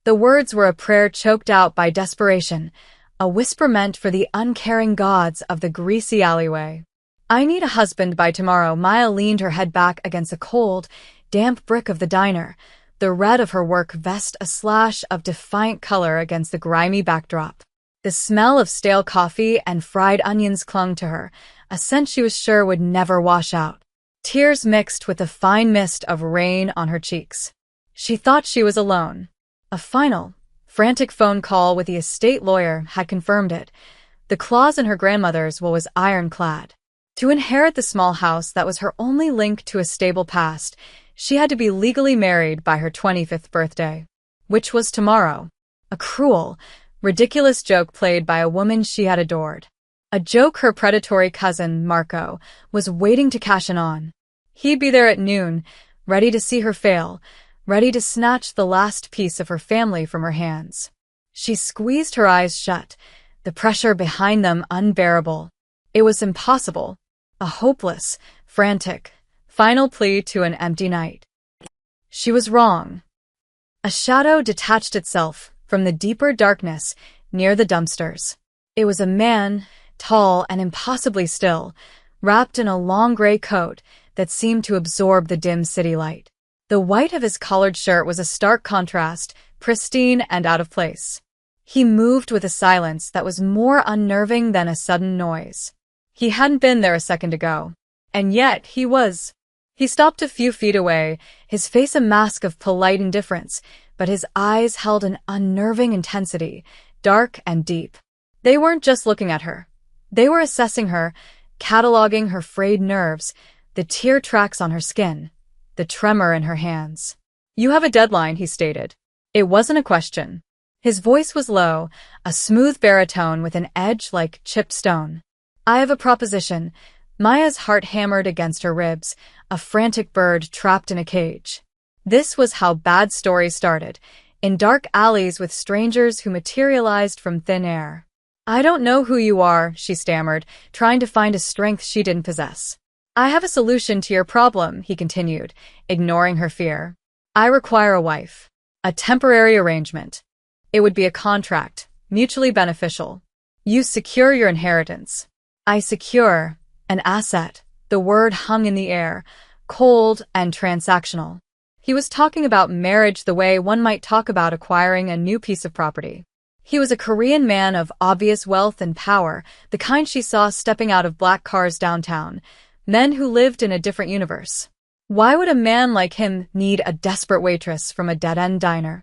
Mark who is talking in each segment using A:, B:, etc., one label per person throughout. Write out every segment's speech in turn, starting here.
A: The words were a prayer choked out by desperation, a whisper meant for the uncaring gods of the greasy alleyway. "I need a husband by tomorrow." Maya leaned her head back against the cold, damp brick of the diner, the red of her work vest a slash of defiant color against the grimy backdrop. The smell of stale coffee and fried onions clung to her, a scent she was sure would never wash out. Tears mixed with the fine mist of rain on her cheeks. She thought she was alone. A final, frantic phone call with the estate lawyer had confirmed it. The clause in her grandmother's will was ironclad. To inherit the small house that was her only link to a stable past, she had to be legally married by her 25th birthday, which was tomorrow. A cruel, ridiculous joke played by a woman she had adored. A joke her predatory cousin, Marco, was waiting to cash in on. He'd be there at noon, ready to see her fail, ready to snatch the last piece of her family from her hands. She squeezed her eyes shut, the pressure behind them unbearable. It was impossible. A hopeless, frantic, final plea to an empty night. She was wrong. A shadow detached itself from the deeper darkness near the dumpsters. It was a man, tall and impossibly still, wrapped in a long gray coat that seemed to absorb the dim city light. The white of his collared shirt was a stark contrast, pristine and out of place. He moved with a silence that was more unnerving than a sudden noise. He hadn't been there a second ago, and yet he was. He stopped a few feet away, his face a mask of polite indifference, but his eyes held an unnerving intensity, dark and deep. They weren't just looking at her. They were assessing her, cataloging her frayed nerves, the tear tracks on her skin, the tremor in her hands. "You have a deadline," he stated. It wasn't a question. His voice was low, a smooth baritone with an edge like chipped stone. "I have a proposition." Maya's heart hammered against her ribs, a frantic bird trapped in a cage. This was how bad stories started, in dark alleys with strangers who materialized from thin air. "I don't know who you are," she stammered, trying to find a strength she didn't possess. "I have a solution to your problem," he continued, ignoring her fear. "I require a wife. A temporary arrangement. It would be a contract, mutually beneficial. You secure your inheritance. I secure an asset." The word hung in the air, cold and transactional. He was talking about marriage the way one might talk about acquiring a new piece of property. He was a Korean man of obvious wealth and power, the kind she saw stepping out of black cars downtown, men who lived in a different universe. Why would a man like him need a desperate waitress from a dead-end diner?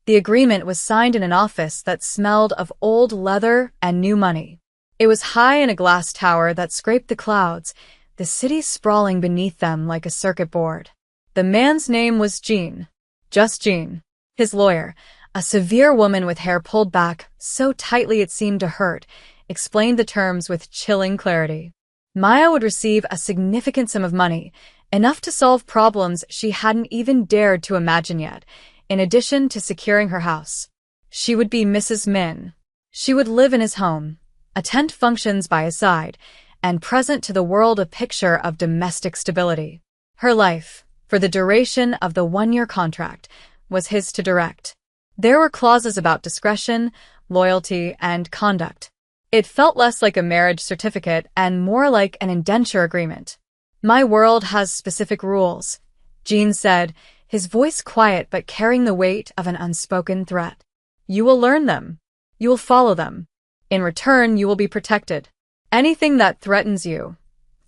A: The agreement was signed in an office that smelled of old leather and new money. It was high in a glass tower that scraped the clouds, the city sprawling beneath them like a circuit board. The man's name was Jean. Just Jean. His lawyer, a severe woman with hair pulled back so tightly it seemed to hurt, explained the terms with chilling clarity. Maya would receive a significant sum of money, enough to solve problems she hadn't even dared to imagine yet, in addition to securing her house. She would be Mrs. Min. She would live in his home, attend functions by his side, and present to the world a picture of domestic stability. Her life, for the duration of the one-year contract, was his to direct. There were clauses about discretion, loyalty, and conduct. It felt less like a marriage certificate and more like an indenture agreement. "My world has specific rules," Jean said, his voice quiet but carrying the weight of an unspoken threat. "You will learn them. You will follow them. In return, you will be protected. Anything that threatens you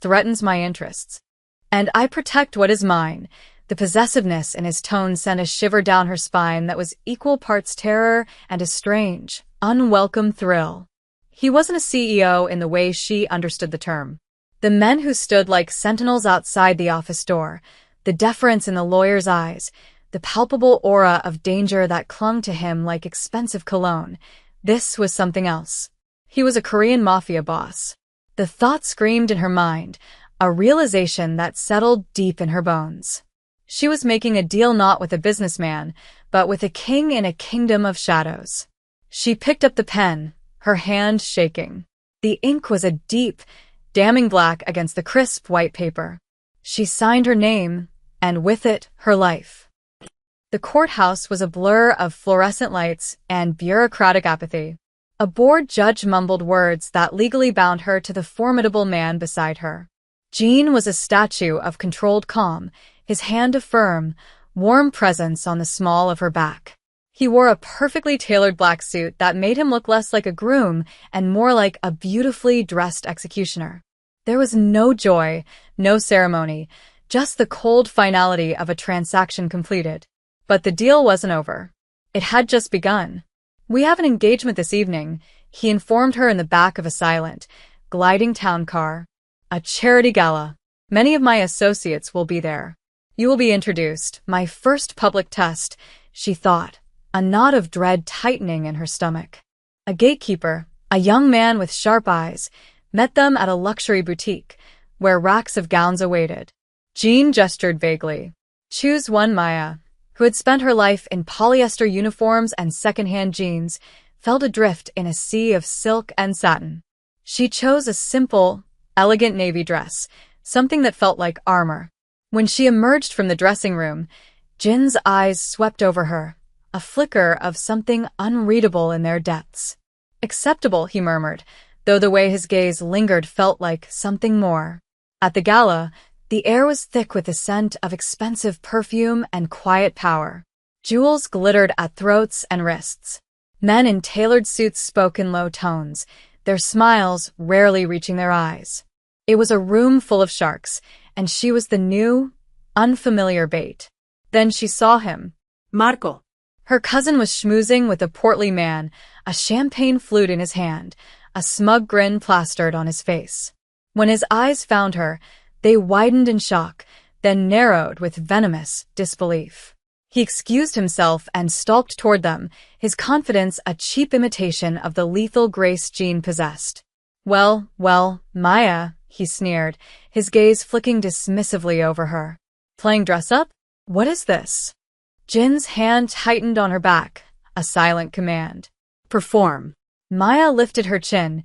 A: threatens my interests. And I protect what is mine." The possessiveness in his tone sent a shiver down her spine that was equal parts terror and a strange, unwelcome thrill. He wasn't a CEO in the way she understood the term. The men who stood like sentinels outside the office door, the deference in the lawyer's eyes, the palpable aura of danger that clung to him like expensive cologne. This was something else. He was a Korean Mafia boss. The thought screamed in her mind, a realization that settled deep in her bones. She was making a deal not with a businessman, but with a king in a kingdom of shadows. She picked up the pen, her hand shaking. The ink was a deep, damning black against the crisp white paper. She signed her name, and with it, her life. The courthouse was a blur of fluorescent lights and bureaucratic apathy. A bored judge mumbled words that legally bound her to the formidable man beside her. Jean was a statue of controlled calm, his hand a firm, warm presence on the small of her back. He wore a perfectly tailored black suit that made him look less like a groom and more like a beautifully dressed executioner. There was no joy, no ceremony, just the cold finality of a transaction completed. But the deal wasn't over. It had just begun. "We have an engagement this evening," he informed her in the back of a silent, gliding town car. "A charity gala. Many of my associates will be there. You will be introduced, my first public test," she thought, a knot of dread tightening in her stomach. A gatekeeper, a young man with sharp eyes, met them at a luxury boutique, where racks of gowns awaited. Jean gestured vaguely. "Choose one." Maya, who had spent her life in polyester uniforms and second-hand jeans, felt adrift in a sea of silk and satin. She chose a simple, elegant navy dress, something that felt like armor. When she emerged from the dressing room, Jin's eyes swept over her, a flicker of something unreadable in their depths. "Acceptable," he murmured, though the way his gaze lingered felt like something more. At the gala, the air was thick with the scent of expensive perfume and quiet power. Jewels glittered at throats and wrists. Men in tailored suits spoke in low tones, their smiles rarely reaching their eyes. It was a room full of sharks, and she was the new, unfamiliar bait. Then she saw him.
B: Marco.
A: Her cousin was schmoozing with a portly man, a champagne flute in his hand, a smug grin plastered on his face. When his eyes found her, they widened in shock, then narrowed with venomous disbelief. He excused himself and stalked toward them, his confidence a cheap imitation of the lethal grace Jean possessed. Well, Maya," he sneered, his gaze flicking dismissively over her. "Playing dress-up? What is this?" Jin's hand tightened on her back, a silent command. "Perform." Maya lifted her chin,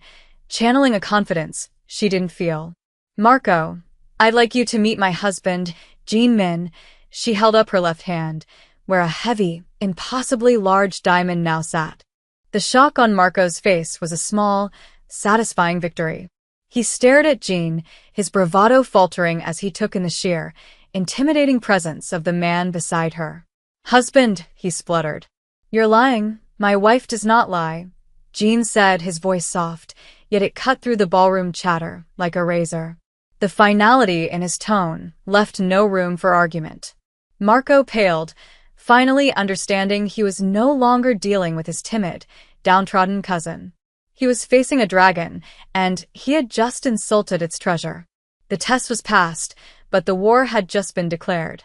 A: channeling a confidence she didn't feel. "Marco, I'd like you to meet my husband, Jean Min." She held up her left hand, where a heavy, impossibly large diamond now sat. The shock on Marco's face was a small, satisfying victory. He stared at Jean, his bravado faltering as he took in the sheer, intimidating presence of the man beside her. "Husband," he spluttered. "You're lying. My wife does not lie," Jean said, his voice soft, yet it cut through the ballroom chatter like a razor. The finality in his tone left no room for argument. Marco paled, finally understanding he was no longer dealing with his timid, downtrodden cousin. He was facing a dragon, and he had just insulted its treasure. The test was passed, but the war had just been declared.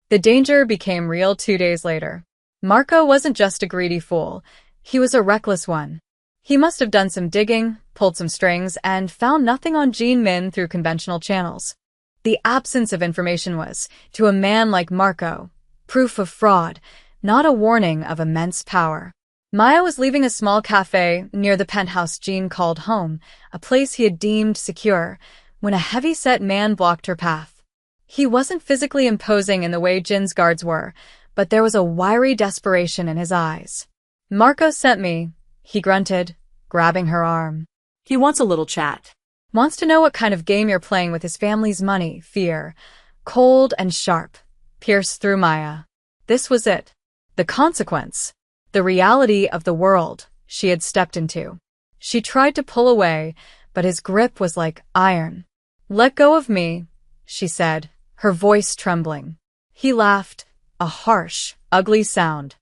A: The danger became real 2 days later. Marco wasn't just a greedy fool, he was a reckless one. He must have done some digging, pulled some strings, and found nothing on Jean Min through conventional channels. The absence of information was, to a man like Marco, proof of fraud, not a warning of immense power. Maya was leaving a small cafe near the penthouse Jean called home, a place he had deemed secure, when a heavy-set man blocked her path. He wasn't physically imposing in the way Jin's guards were, but there was a wiry desperation in his eyes. "Marco sent me," he grunted, grabbing her arm.
B: "He wants a little chat."
A: "Wants to know what kind of game you're playing with his family's money." Fear, cold and sharp, pierced through Maya. This was it. The consequence. The reality of the world she had stepped into. She tried to pull away, but his grip was like iron. "Let go of me," she said, her voice trembling. He laughed, a harsh, ugly sound.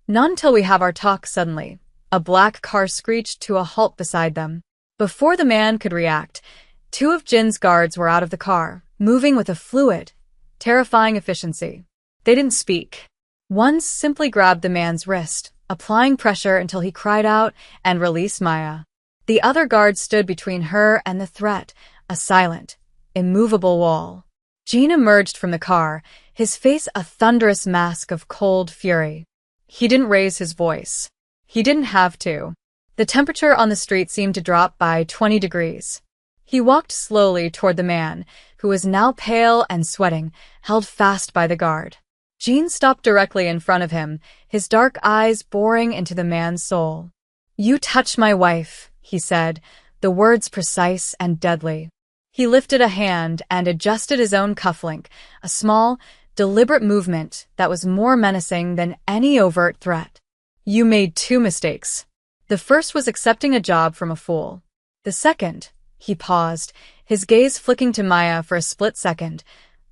A: "Not until we have our talk." Suddenly, a black car screeched to a halt beside them. Before the man could react, 2 of Jin's guards were out of the car, moving with a fluid, terrifying efficiency. They didn't speak. One simply grabbed the man's wrist, applying pressure until he cried out and released Maya. The other guard stood between her and the threat, a silent, immovable wall. Jean emerged from the car, his face a thunderous mask of cold fury. He didn't raise his voice. He didn't have to. The temperature on the street seemed to drop by 20 degrees. He walked slowly toward the man, who was now pale and sweating, held fast by the guard. Jean stopped directly in front of him, his dark eyes boring into the man's soul. "You touch my wife," he said, the words precise and deadly. He lifted a hand and adjusted his own cufflink, a small, deliberate movement that was more menacing than any overt threat. "You made two mistakes. The first was accepting a job from a fool. The second," he paused, his gaze flicking to Maya for a split second,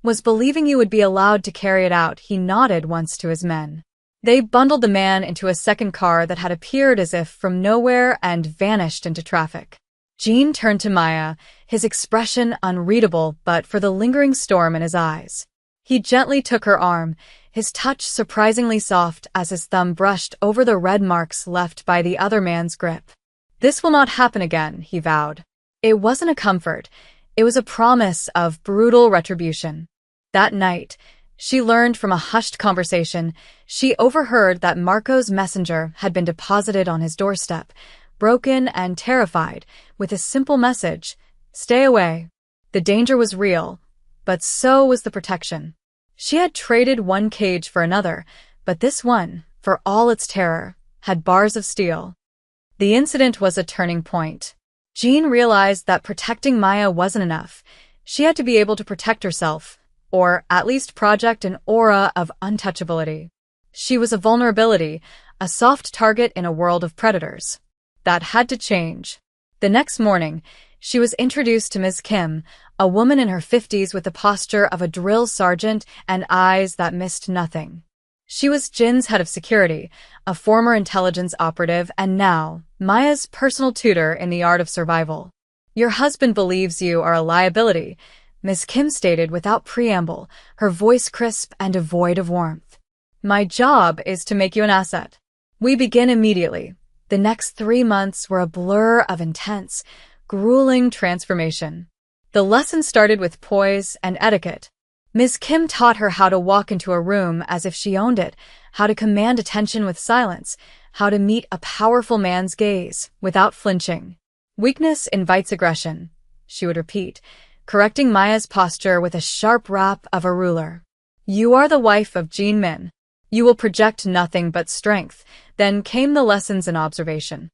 A: "was believing you would be allowed to carry it out." He nodded once to his men. They bundled the man into a second car that had appeared as if from nowhere and vanished into traffic. Jean turned to Maya, his expression unreadable but for the lingering storm in his eyes. He gently took her arm, his touch surprisingly soft as his thumb brushed over the red marks left by the other man's grip. "This will not happen again," he vowed. It wasn't a comfort, it was a promise of brutal retribution. That night, she learned from a hushed conversation, she overheard that Marco's messenger had been deposited on his doorstep, broken and terrified, with a simple message: "Stay away." The danger was real, but so was the protection. She had traded one cage for another, but this one, for all its terror, had bars of steel. The incident was a turning point. Jean realized that protecting Maya wasn't enough. She had to be able to protect herself, or at least project an aura of untouchability. She was a vulnerability, a soft target in a world of predators. That had to change. The next morning, she was introduced to Ms. Kim, a woman in her 50s with the posture of a drill sergeant and eyes that missed nothing. She was Jin's head of security, a former intelligence operative and now Maya's personal tutor in the art of survival. "Your husband believes you are a liability," Ms. Kim stated without preamble, her voice crisp and devoid of warmth. "My job is to make you an asset. We begin immediately." The next 3 months were a blur of intense, grueling transformation. The lesson started with poise and etiquette. Ms. Kim taught her how to walk into a room as if she owned it, how to command attention with silence, how to meet a powerful man's gaze without flinching. "Weakness invites aggression," she would repeat, correcting Maya's posture with a sharp rap of a ruler. "You are the wife of Jean Min. You will project nothing but strength." Then came the lessons in observation.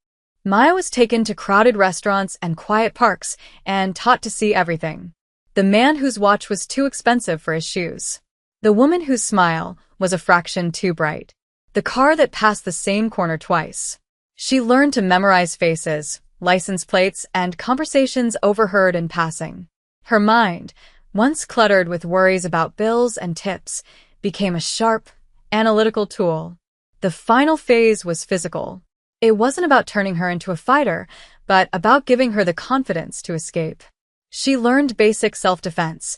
A: Maya was taken to crowded restaurants and quiet parks and taught to see everything. The man whose watch was too expensive for his shoes. The woman whose smile was a fraction too bright. The car that passed the same corner twice. She learned to memorize faces, license plates, and conversations overheard in passing. Her mind, once cluttered with worries about bills and tips, became a sharp, analytical tool. The final phase was physical. It wasn't about turning her into a fighter, but about giving her the confidence to escape. She learned basic self-defense,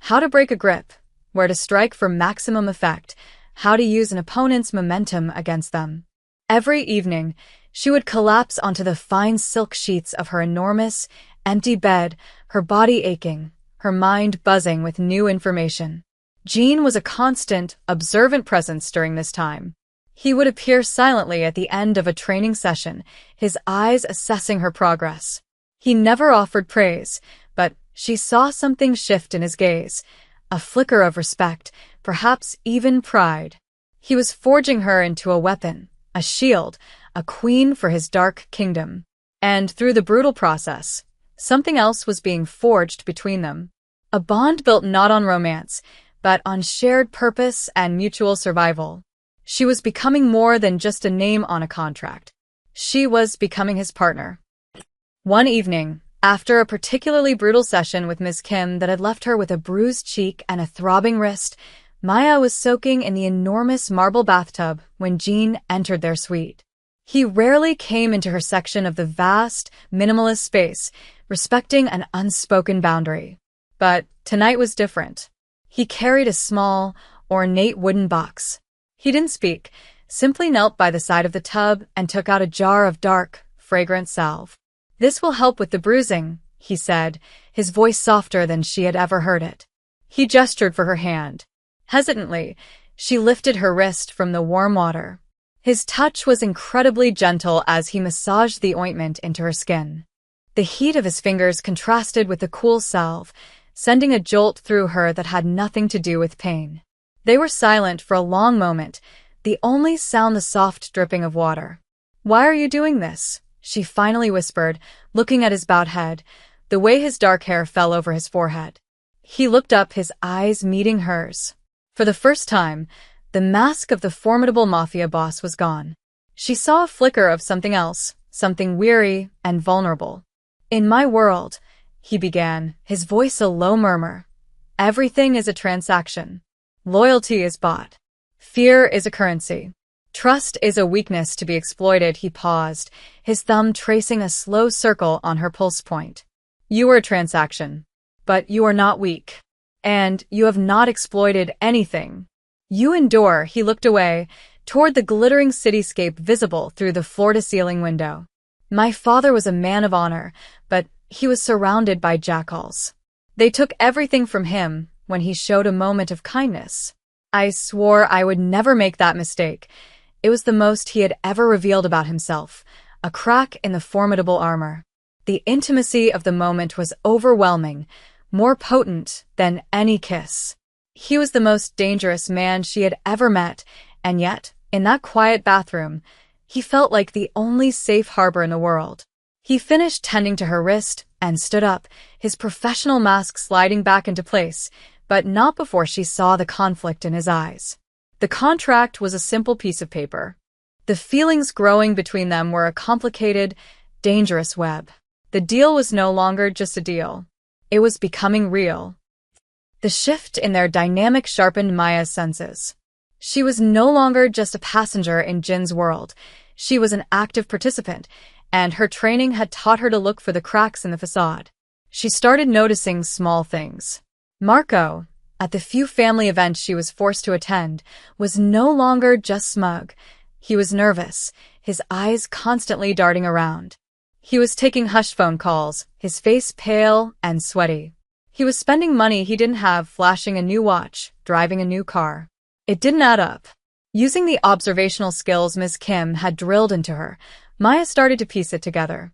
A: how to break a grip, where to strike for maximum effect, how to use an opponent's momentum against them. Every evening, she would collapse onto the fine silk sheets of her enormous, empty bed, her body aching, her mind buzzing with new information. Jean was a constant, observant presence during this time. He would appear silently at the end of a training session, his eyes assessing her progress. He never offered praise, but she saw something shift in his gaze, a flicker of respect, perhaps even pride. He was forging her into a weapon, a shield, a queen for his dark kingdom. And through the brutal process, something else was being forged between them. A bond built not on romance, but on shared purpose and mutual survival. She was becoming more than just a name on a contract. She was becoming his partner. One evening, after a particularly brutal session with Ms. Kim that had left her with a bruised cheek and a throbbing wrist, Maya was soaking in the enormous marble bathtub when Jean entered their suite. He rarely came into her section of the vast, minimalist space, respecting an unspoken boundary. But tonight was different. He carried a small, ornate wooden box. He didn't speak, simply knelt by the side of the tub and took out a jar of dark, fragrant salve. "This will help with the bruising," he said, his voice softer than she had ever heard it. He gestured for her hand. Hesitantly, she lifted her wrist from the warm water. His touch was incredibly gentle as he massaged the ointment into her skin. The heat of his fingers contrasted with the cool salve, sending a jolt through her that had nothing to do with pain. They were silent for a long moment, the only sound the soft dripping of water. "Why are you doing this?" she finally whispered, looking at his bowed head, the way his dark hair fell over his forehead. He looked up, his eyes meeting hers. For the first time, the mask of the formidable Mafia boss was gone. She saw a flicker of something else, something weary and vulnerable. "In my world," he began, his voice a low murmur, "everything is a transaction. Loyalty is bought. Fear is a currency. Trust is a weakness to be exploited." He paused, his thumb tracing a slow circle on her pulse point. "You are a transaction. But you are not weak. And you have not exploited anything. You endure." He looked away, toward the glittering cityscape visible through the floor-to-ceiling window. "My father was a man of honor, but he was surrounded by jackals. They took everything from him when he showed a moment of kindness. I swore I would never make that mistake." It was the most he had ever revealed about himself, a crack in the formidable armor. The intimacy of the moment was overwhelming, more potent than any kiss. He was the most dangerous man she had ever met, and yet, in that quiet bathroom, he felt like the only safe harbor in the world. He finished tending to her wrist and stood up, his professional mask sliding back into place, but not before she saw the conflict in his eyes. The contract was a simple piece of paper. The feelings growing between them were a complicated, dangerous web. The deal was no longer just a deal. It was becoming real. The shift in their dynamic sharpened Maya's senses. She was no longer just a passenger in Jin's world. She was an active participant, and her training had taught her to look for the cracks in the facade. She started noticing small things. Marco, at the few family events she was forced to attend, was no longer just smug. He was nervous, his eyes constantly darting around. He was taking hushed phone calls, his face pale and sweaty. He was spending money he didn't have, flashing a new watch, driving a new car. It didn't add up. Using the observational skills Ms. Kim had drilled into her, Maya started to piece it together.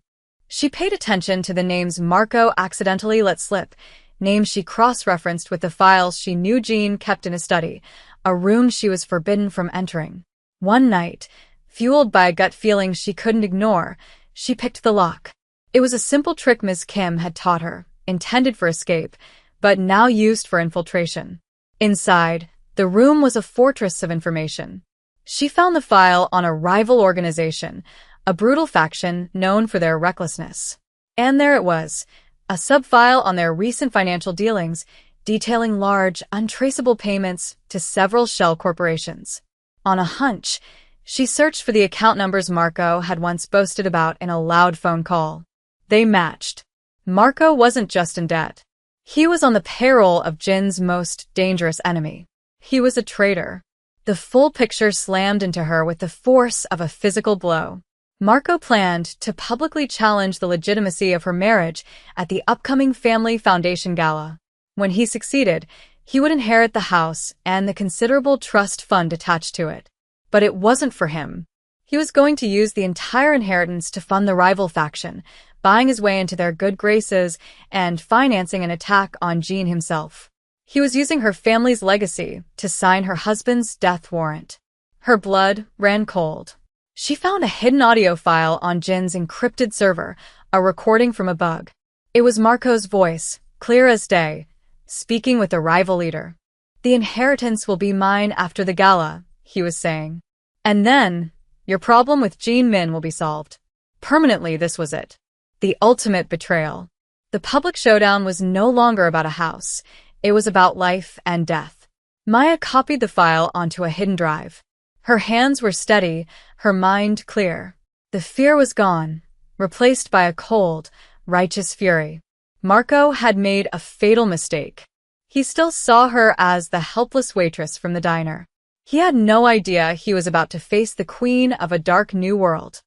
A: She paid attention to the names Marco accidentally let slip, names she cross-referenced with the files she knew Jean kept in a study, a room she was forbidden from entering. One night, fueled by a gut feeling she couldn't ignore, she picked the lock. It was a simple trick Ms. Kim had taught her, intended for escape, but now used for infiltration. Inside, the room was a fortress of information. She found the file on a rival organization, a brutal faction known for their recklessness. And there it was, a sub-file on their recent financial dealings, detailing large, untraceable payments to several shell corporations. On a hunch, she searched for the account numbers Marco had once boasted about in a loud phone call. They matched. Marco wasn't just in debt. He was on the payroll of Jin's most dangerous enemy. He was a traitor. The full picture slammed into her with the force of a physical blow. Marco planned to publicly challenge the legitimacy of her marriage at the upcoming Family Foundation Gala. When he succeeded, he would inherit the house and the considerable trust fund attached to it. But it wasn't for him. He was going to use the entire inheritance to fund the rival faction, buying his way into their good graces and financing an attack on Jean himself. He was using her family's legacy to sign her husband's death warrant. Her blood ran cold. She found a hidden audio file on Jin's encrypted server, a recording from a bug. It was Marco's voice, clear as day, speaking with the rival leader. "The inheritance will be mine after the gala," he was saying. "And then, your problem with Jean Min will be solved." Permanently, this was it. The ultimate betrayal. The public showdown was no longer about a house. It was about life and death. Maya copied the file onto a hidden drive. Her hands were steady, her mind clear. The fear was gone, replaced by a cold, righteous fury. Marco had made a fatal mistake. He still saw her as the helpless waitress from the diner. He had no idea he was about to face the queen of a dark new world.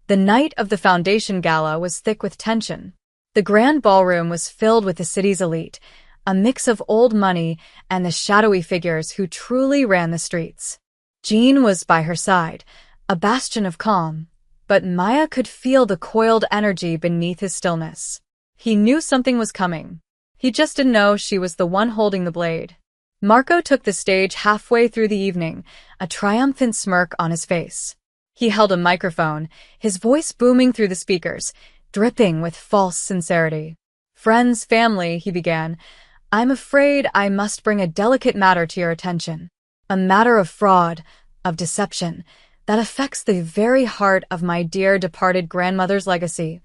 A: The night of the Foundation Gala was thick with tension. The grand ballroom was filled with the city's elite, a mix of old money and the shadowy figures who truly ran the streets. Jean was by her side, a bastion of calm, but Maya could feel the coiled energy beneath his stillness. He knew something was coming. He just didn't know she was the one holding the blade. Marco took the stage halfway through the evening, a triumphant smirk on his face. He held a microphone, his voice booming through the speakers, dripping with false sincerity. "Friends, family," he began, "I'm afraid I must bring a delicate matter to your attention. A matter of fraud, of deception, that affects the very heart of my dear departed grandmother's legacy."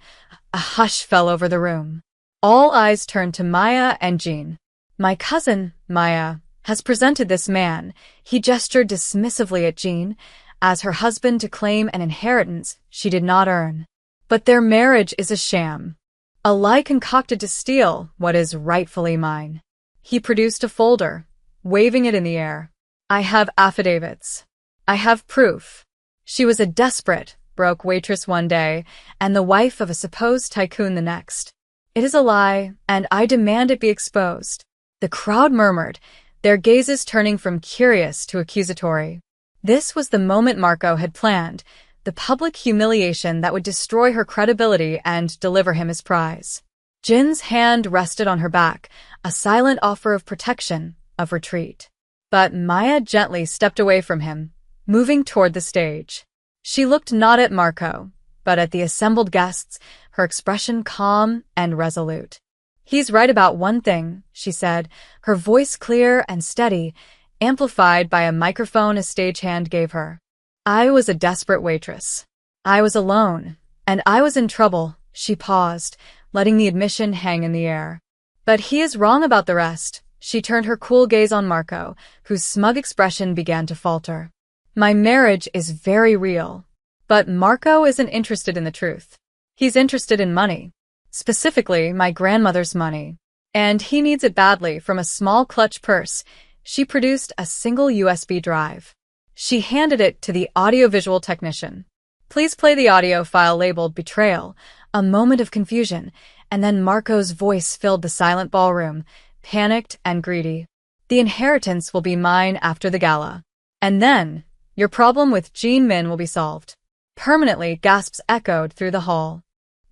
A: A hush fell over the room. All eyes turned to Maya and Jean. "My cousin, Maya, has presented this man," he gestured dismissively at Jean, "as her husband to claim an inheritance she did not earn. But their marriage is a sham. A lie concocted to steal what is rightfully mine." He produced a folder, waving it in the air. "I have affidavits. I have proof. She was a desperate, broke waitress one day, and the wife of a supposed tycoon the next. It is a lie, and I demand it be exposed." The crowd murmured, their gazes turning from curious to accusatory. This was the moment Marco had planned, the public humiliation that would destroy her credibility and deliver him his prize. Jin's hand rested on her back, a silent offer of protection, of retreat. But Maya gently stepped away from him, moving toward the stage. She looked not at Marco, but at the assembled guests, her expression calm and resolute. "He's right about one thing," she said, her voice clear and steady, amplified by a microphone a stagehand gave her. "I was a desperate waitress. I was alone, and I was in trouble." She paused, letting the admission hang in the air. "But he is wrong about the rest." She turned her cool gaze on Marco, whose smug expression began to falter. "My marriage is very real." But Marco isn't interested in the truth. He's interested in money. Specifically, my grandmother's money. And he needs it badly from a small clutch purse. She produced a single USB drive. She handed it to the audiovisual technician. "Please play the audio file labeled Betrayal." A moment of confusion, and then Marco's voice filled the silent ballroom, panicked and greedy. "The inheritance will be mine after the gala. And then, your problem with Jean Min will be solved." Permanently, gasps echoed through the hall.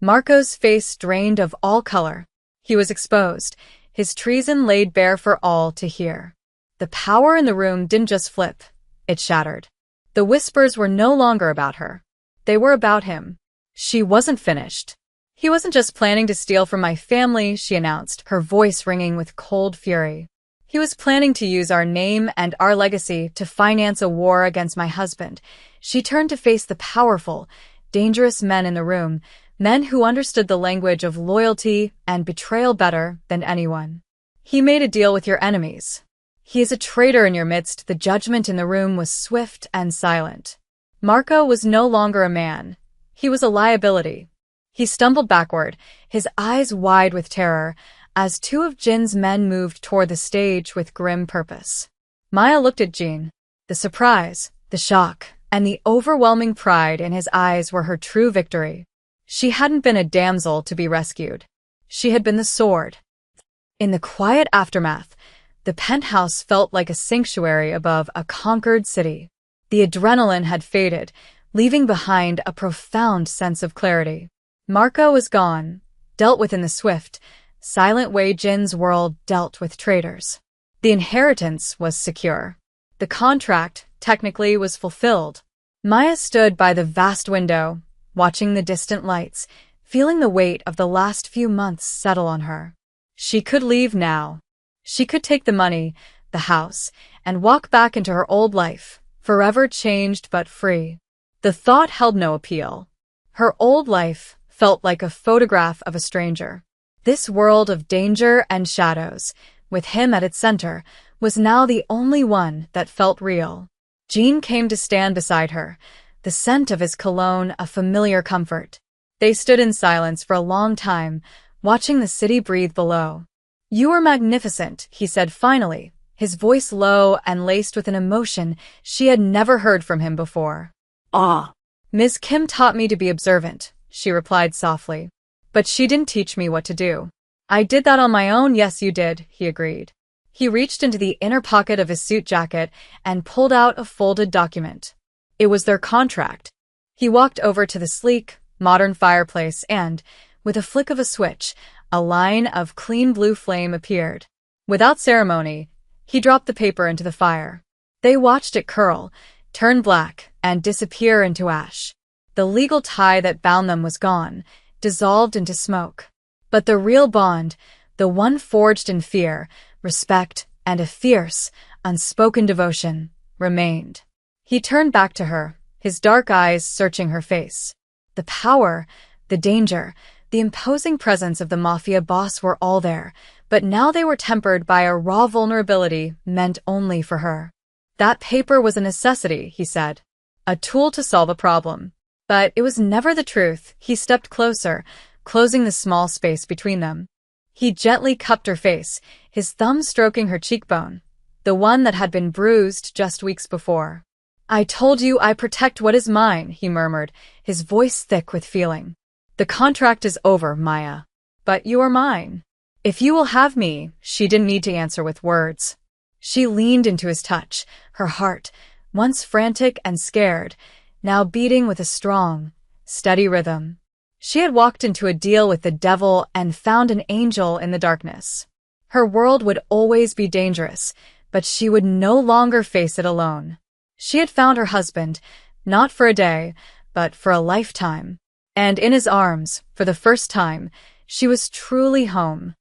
A: Marco's face drained of all color. He was exposed, his treason laid bare for all to hear. The power in the room didn't just flip, it shattered. The whispers were no longer about her. They were about him. She wasn't finished. "He wasn't just planning to steal from my family," she announced, her voice ringing with cold fury. "He was planning to use our name and our legacy to finance a war against my husband." She turned to face the powerful, dangerous men in the room, men who understood the language of loyalty and betrayal better than anyone. "He made a deal with your enemies. He is a traitor in your midst." The judgment in the room was swift and silent. Marco was no longer a man. He was a liability. He stumbled backward, his eyes wide with terror, as two of Jin's men moved toward the stage with grim purpose. Maya looked at Jean. The surprise, the shock, and the overwhelming pride in his eyes were her true victory. She hadn't been a damsel to be rescued. She had been the sword. In the quiet aftermath, the penthouse felt like a sanctuary above a conquered city. The adrenaline had faded, leaving behind a profound sense of clarity. Marco was gone, dealt with in the swift, silent way Jin's world dealt with traitors. The inheritance was secure. The contract, technically, was fulfilled. Maya stood by the vast window, watching the distant lights, feeling the weight of the last few months settle on her. She could leave now. She could take the money, the house, and walk back into her old life, forever changed but free. The thought held no appeal. Her old life felt like a photograph of a stranger. This world of danger and shadows, with him at its center, was now the only one that felt real. Jean came to stand beside her, the scent of his cologne a familiar comfort. They stood in silence for a long time, watching the city breathe below. "You are magnificent," he said finally, his voice low and laced with an emotion she had never heard from him before.
B: "Ah."
A: "Ms. Kim taught me to be observant," she replied softly. "But she didn't teach me what to do." "I did that on my own." "Yes, you did," he agreed. He reached into the inner pocket of his suit jacket and pulled out a folded document. It was their contract. He walked over to the sleek, modern fireplace and, with a flick of a switch, a line of clean blue flame appeared. Without ceremony, He dropped the paper into the fire. They watched it curl, turn black, and disappear into ash. The legal tie that bound them was gone, dissolved into smoke. But the real bond, the one forged in fear, respect, and a fierce, unspoken devotion, remained. He turned back to her, his dark eyes searching her face. The power, the danger, the imposing presence of the Mafia boss were all there, but now they were tempered by a raw vulnerability meant only for her. That paper was a necessity, he said. A tool to solve a problem. But it was never the truth. He stepped closer, closing the small space between them. He gently cupped her face, his thumb stroking her cheekbone, the one that had been bruised just weeks before. I told you I protect what is mine, he murmured, his voice thick with feeling. The contract is over, Maya. But you are mine. If you will have me, she didn't need to answer with words. She leaned into his touch, her heart, once frantic and scared, now beating with a strong, steady rhythm. She had walked into a deal with the devil and found an angel in the darkness. Her world would always be dangerous, but she would no longer face it alone. She had found her husband, not for a day, but for a lifetime. And in his arms, for the first time, she was truly home.